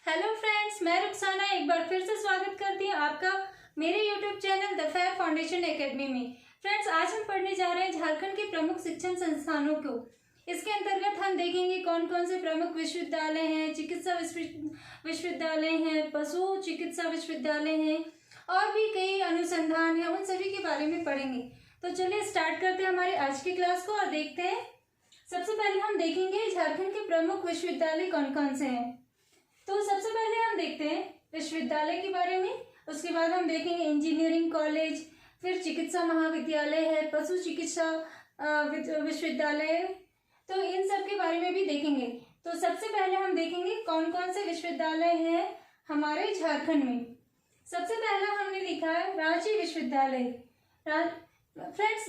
Hello friends, मैं रुखसाना एक बार फिर से स्वागत करती हूँ आपका मेरे YouTube channel the fair foundation academy में। फ्रेंड्स, आज हम पढ़ने जा रहे हैं झारखंड के प्रमुख शिक्षण संस्थानों को। इसके अंतर्गत हम देखेंगे कौन कौन से प्रमुख विश्वविद्यालय हैं, चिकित्सा विश्वविद्यालय हैं, पशु चिकित्सा विश्वविद्यालय हैं और भी कई अनुसंधान हैं, उन सभी के बारे में पढ़ेंगे। तो चलिए स्टार्ट करते हैं हमारे आज की क्लास को और देखते हैं। सबसे पहले हम देखेंगे झारखंड के प्रमुख विश्वविद्यालय कौन कौन से हैं। तो सबसे पहले हम देखते हैं विश्वविद्यालय के बारे में, उसके बाद हम देखेंगे इंजीनियरिंग कॉलेज, फिर चिकित्सा महाविद्यालय है, पशु चिकित्सा विश्वविद्यालय, तो इन सब के बारे में भी देखेंगे। तो सबसे पहले हम देखेंगे कौन कौन से विश्वविद्यालय हैं हमारे झारखंड में। सबसे पहला हमने लिखा है रांची विश्वविद्यालय। फ्रेंड्स,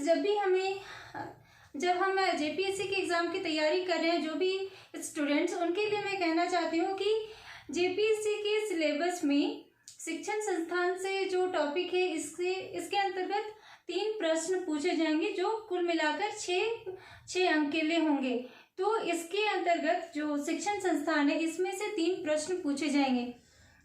जब हम जेपीएससी के एग्जाम की तैयारी कर रहे हैं, जो भी स्टूडेंट्स, उनके लिए मैं कहना चाहती हूँ कि जेपीएससी के सिलेबस में शिक्षण संस्थान से जो टॉपिक है इसके अंतर्गत 3 प्रश्न पूछे जाएंगे जो कुल मिलाकर 6 अंक के लिए होंगे। तो इसके अंतर्गत जो शिक्षण संस्थान है इसमें से 3 प्रश्न पूछे जाएंगे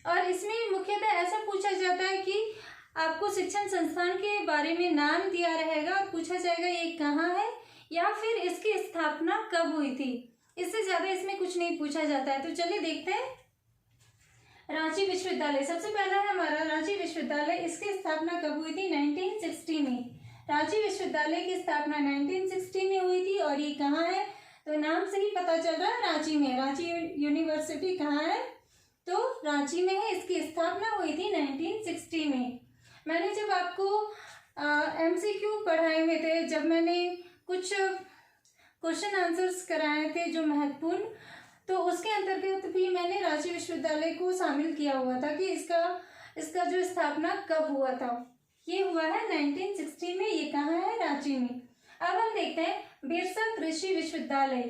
और इसमें मुख्यतः ऐसा पूछा जाता है कि आपको शिक्षण संस्थान के बारे में नाम दिया रहेगा और पूछा जाएगा ये कहाँ है या फिर इसकी स्थापना कब हुई थी। इससे ज्यादा इसमें कुछ नहीं पूछा जाता है। तो चलिए देखते हैं रांची विश्वविद्यालय। सबसे पहला है हमारा रांची विश्वविद्यालय। इसकी स्थापना कब हुई थी? 1960 में। रांची विश्वविद्यालय की स्थापना 1960 में हुई थी और ये कहाँ है? तो नाम से ही पता चल रहा है रांची में। रांची यूनिवर्सिटी कहाँ है? तो रांची में है। इसकी स्थापना हुई थी 1960 में। मैंने जब आपको एमसीक्यू पढ़ाए हुए थे, जब मैंने कुछ क्वेश्चन आंसर्स कराए थे जो महत्वपूर्ण, तो उसके अंतर्गत भी मैंने रांची विश्वविद्यालय को शामिल किया हुआ था कि इसका जो स्थापना कब हुआ था। ये हुआ है 1960 में। ये कहाँ है? रांची में। अब हम देखते हैं बिरसा कृषि विश्वविद्यालय।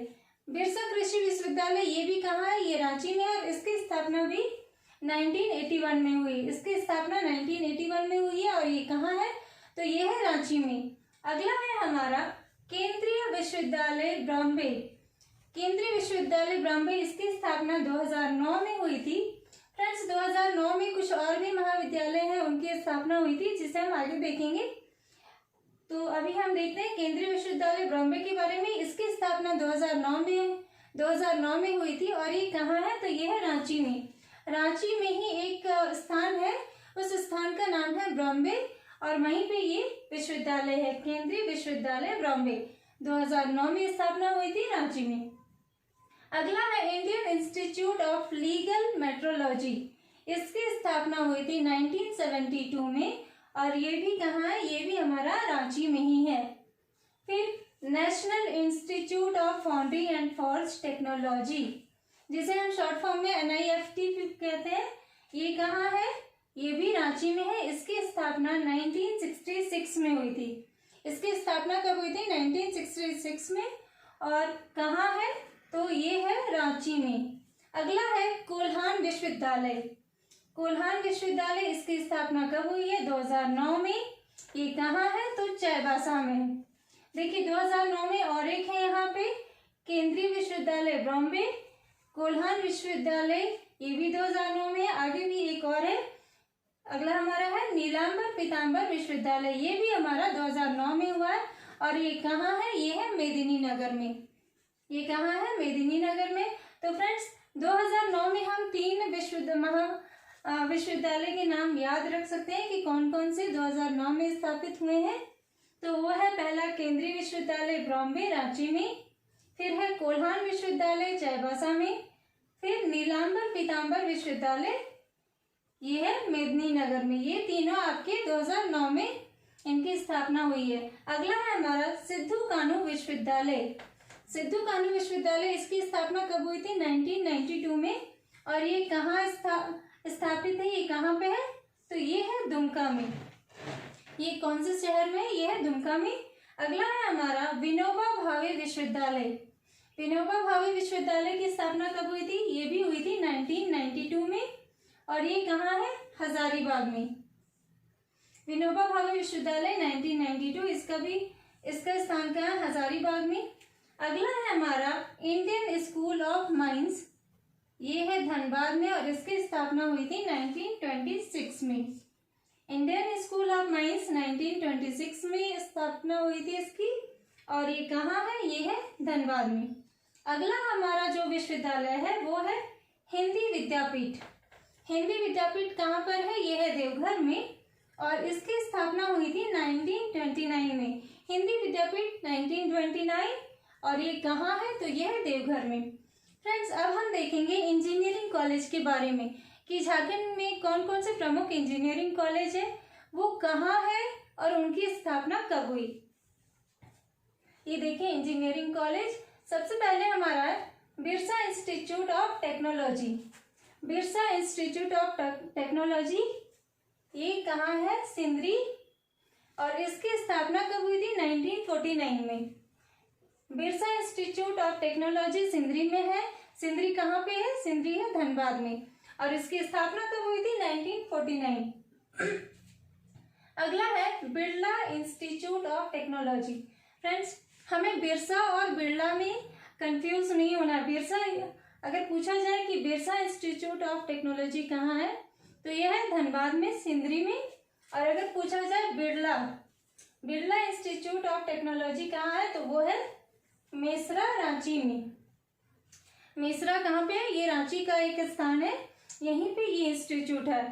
बिरसा कृषि विश्वविद्यालय ये भी कहाँ है? ये रांची में है और इसकी स्थापना भी 1981 में हुई। इसकी स्थापना 1981 में हुई है और ये कहाँ है? तो ये है रांची में। अगला है हमारा केंद्रीय विश्वविद्यालय बॉम्बे। केंद्रीय विश्वविद्यालय बॉम्बे, इसकी स्थापना 2009 में हुई थी। फ्रेंड्स, 2009 में कुछ और भी महाविद्यालय हैं, उनकी स्थापना हुई थी जिसे हम आगे देखेंगे। तो अभी हम देखते हैं केंद्रीय विश्वविद्यालय बॉम्बे के बारे में। इसकी स्थापना 2009 में हुई थी और ये कहाँ है? तो ये है रांची में। रांची में ही एक स्थान है, उस स्थान का नाम है बॉम्बे और वहीं पे ये विश्वविद्यालय है, केंद्रीय विश्वविद्यालय बॉम्बे। 2009 में स्थापना हुई थी रांची में। अगला है Indian institute of legal metrology. इसकी स्थापना हुई थी 1972 में और ये भी कहाँ है? ये भी हमारा रांची में ही है। फिर national institute of foundry and forge technology, जिसे हम शॉर्ट फॉर्म में NIFT कहते हैं, ये कहाँ है? ये भी रांची में है। इसकी स्थापना 1966 में हुई थी। इसकी स्थापना कब हुई थी? 1966 में। और कहाँ है? तो ये है रांची में। अगला है कोल्हान विश्वविद्यालय। कोल्हान विश्वविद्यालय, इसकी स्थापना कब हुई है? 2009 में। ये कहाँ है? तो चाईबासा में। देखिए 2009 में और एक है यहाँ पे केंद्रीय विश्वविद्यालय बॉम्बे, कोल्हान विश्वविद्यालय, ये भी 2009 में है। आगे भी एक और है। अगला हमारा है नीलांबर पीतांबर विश्वविद्यालय, ये भी हमारा 2009 में हुआ है और ये कहाँ है? ये है मेदिनीनगर में। ये कहाँ है? मेदिनीनगर में। तो फ्रेंड्स, 2009 में हम 3 विश्वविद्यालय के नाम याद रख सकते हैं कि कौन कौन से 2009 में स्थापित हुए हैं। तो वो है पहला केंद्रीय विश्वविद्यालय बॉम्बे रांची में, फिर है कोल्हान विश्वविद्यालय चाईबासा में, फिर नीलांबर पीतांबर विश्वविद्यालय, ये है मेदिनीनगर में। ये तीनों आपके 2009 में इनकी स्थापना हुई है। अगला है हमारा सिद्धू कानू विश्वविद्यालय। सिद्धू कानू विश्वविद्यालय, इसकी स्थापना कब हुई थी? 1992 में और ये कहाँ स्थापित है? ये कहाँ पे है? तो ये है दुमका में। ये कौन से शहर में? ये है दुमका में। अगला है हमारा विनोबा भावे विश्वविद्यालय। विनोबा भावे विश्वविद्यालय की स्थापना कब हुई थी? ये भी हुई थी 1992 में और ये कहाँ है? हजारीबाग में। विनोबा भावे विश्वविद्यालय 1992, इसका स्थान कहाँ है? हजारीबाग में। अगला है हमारा इंडियन स्कूल ऑफ माइंस, ये है धनबाद में और इसकी स्थापना हुई थी 1926 में। इंडियन स्कूल ऑफ माइंस 1926 में स्थापना हुई थी इसकी, और ये कहाँ है, ये है धनबाद में। अगला हमारा जो विश्वविद्यालय है वो है हिंदी विद्यापीठ। हिंदी विद्यापीठ कहाँ पर है, ये है देवघर में, और इसकी स्थापना हुई थी 1929 में। हिंदी विद्यापीठ 1929, और ये कहाँ है, तो ये है देवघर में। फ्रेंड्स, अब हम देखेंगे इंजीनियरिंग कॉलेज के बारे में कि झारखंड में कौन कौन से प्रमुख इंजीनियरिंग कॉलेज है, वो कहाँ है और उनकी स्थापना कब हुई। ये देखिए इंजीनियरिंग कॉलेज, सबसे पहले हमारा है Birsa institute of technology. Birsa institute of technology, ये कहाँ है, सिंदरी, और इसकी स्थापना कब हुई थी, 1949 में। Birsa institute of technology Sindri में है। सिंदरी कहाँ पे है, सिंदरी है धनबाद में, और इसकी स्थापना कब हुई थी, 1949। अगला है Birla institute of technology. Friends, हमें बिरसा और बिरला में कंफ्यूज नहीं होना है। बिरसा, अगर पूछा जाए कि बिरसा इंस्टीट्यूट ऑफ टेक्नोलॉजी कहाँ है, तो यह है धनबाद में, सिंदरी में। और अगर पूछा जाए Birla, Birla institute of technology कहाँ है, तो वो है मेसरा, रांची में। मेसरा कहाँ पे है, ये रांची का एक स्थान है, यहीं पे ये इंस्टीट्यूट है,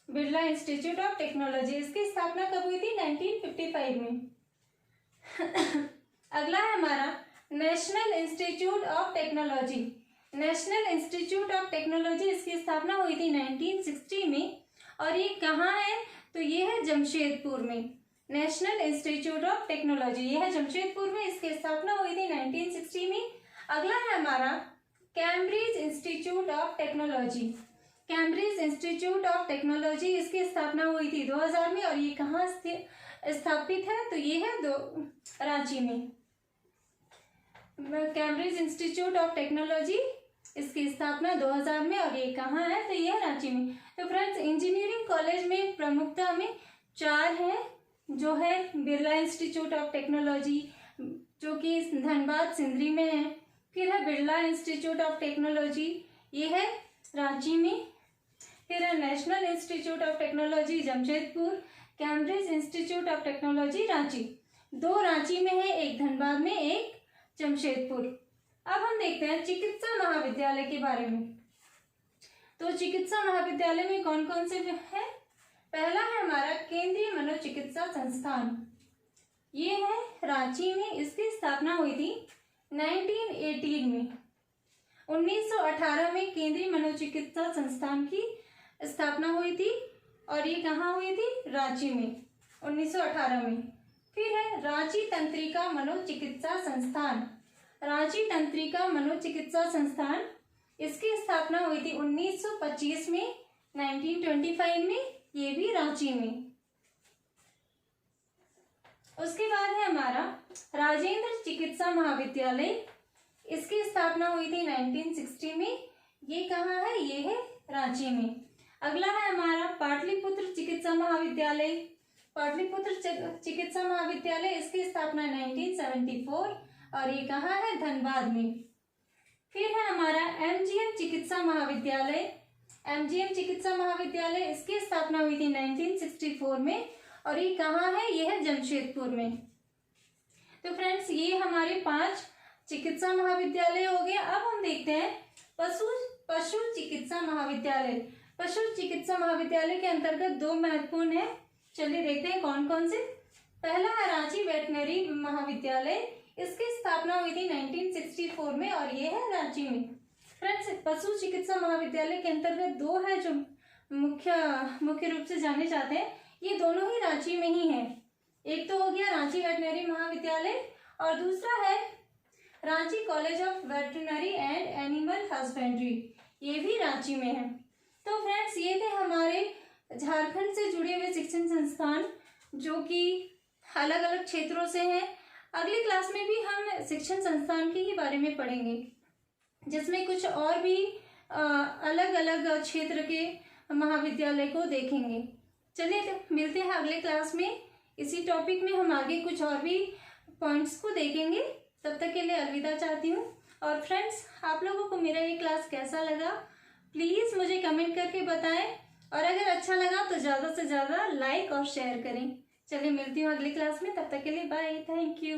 बिरला इंस्टीट्यूट ऑफ टेक्नोलॉजी। इसकी स्थापना कब हुई थी, 1955 में। अगला है हमारा national institute of technology. National institute of technology, इसकी स्थापना हुई थी 1960 में, और ये कहाँ है, तो ये है जमशेदपुर में। नेशनल इंस्टीट्यूट ऑफ टेक्नोलॉजी, ये है जमशेदपुर में, इसकी स्थापना हुई थी 1960 में। अगला है हमारा Cambridge institute of technology. Cambridge institute of technology, इसकी स्थापना हुई थी 2000 में, और ये कहाँ स्थापित है, तो ये है रांची में। कैम्ब्रिज इंस्टीट्यूट ऑफ टेक्नोलॉजी, इसकी स्थापना 2000 में, और ये कहाँ है, तो ये है रांची में। तो फ्रेंड्स, इंजीनियरिंग कॉलेज में प्रमुखता में 4 है, जो है बिरला इंस्टीट्यूट ऑफ टेक्नोलॉजी, जो कि धनबाद सिंदरी में है। फिर है बिरला इंस्टीट्यूट ऑफ टेक्नोलॉजी, ये है रांची में। फिर है national institute of technology Jamshedpur, Cambridge institute of technology Ranchi. 2 Ranchi में है, एक धनबाद में, एक जमशेदपुर। अब हम देखते हैं चिकित्सा महाविद्यालय के बारे में। तो चिकित्सा महाविद्यालय में कौन कौन से है, पहला है हमारा केंद्रीय मनोचिकित्सा संस्थान, ये है रांची में। इसकी स्थापना हुई थी 1918 में। 1918 में केंद्रीय मनोचिकित्सा संस्थान की स्थापना हुई थी, और ये कहाँ हुई थी, रांची में, 1918 में। फिर है रांची तंत्रिका मनोचिकित्सा संस्थान। रांची तंत्रिका मनोचिकित्सा संस्थान, इसकी स्थापना हुई थी 1925 में, 1925 में, ये भी रांची में। उसके बाद है हमारा राजेंद्र चिकित्सा महाविद्यालय, इसकी स्थापना हुई थी 1960 में, ये कहाँ है, ये है रांची में। अगला है हमारा पाटलिपुत्र चिकित्सा महाविद्यालय। पाटलिपुत्र चिकित्सा महाविद्यालय, इसकी स्थापना 1974, और ये कहाँ है, धनबाद में। फिर है हमारा एमजीएम चिकित्सा महाविद्यालय। एमजीएम चिकित्सा महाविद्यालय, इसकी स्थापना हुई थी 1964 में, और ये कहाँ है, ये है जमशेदपुर में। तो फ्रेंड्स, ये हमारे 5 चिकित्सा महाविद्यालय हो गए। अब हम देखते हैं पशु चिकित्सा महाविद्यालय। पशु चिकित्सा महाविद्यालय के अंतर्गत 2 महत्वपूर्ण है, चलिए देखते हैं कौन कौन से। पहला है रांची वेटनरी महाविद्यालय, इसकी स्थापना हुई थी 1964 में, और ये है रांची में। फ्रेंड्स, पशु चिकित्सा महाविद्यालय के अंतर्गत 2 है जो मुख्य रूप से जाने जाते हैं, ये दोनों ही रांची में ही है। एक तो हो गया रांची वेटनरी महाविद्यालय, और दूसरा है Ranchi college of veterinary and animal husbandry, ये भी रांची में है। तो फ्रेंड्स, ये थे हमारे झारखंड से जुड़े हुए शिक्षण संस्थान, जो कि अलग अलग क्षेत्रों से हैं। अगली क्लास में भी हम शिक्षण संस्थान के ही बारे में पढ़ेंगे, जिसमें कुछ और भी अलग अलग क्षेत्र के महाविद्यालय को देखेंगे। चलिए, तो मिलते हैं अगले क्लास में। इसी टॉपिक में हम आगे कुछ और भी पॉइंट्स को देखेंगे। तब तक के लिए अलविदा चाहती हूँ। और फ्रेंड्स, आप लोगों को मेरा ये क्लास कैसा लगा प्लीज़ मुझे कमेंट करके बताएं, और अगर अच्छा लगा तो ज़्यादा से ज़्यादा लाइक और शेयर करें। चलिए मिलती हूँ अगली क्लास में, तब तक के लिए बाय, थैंक यू।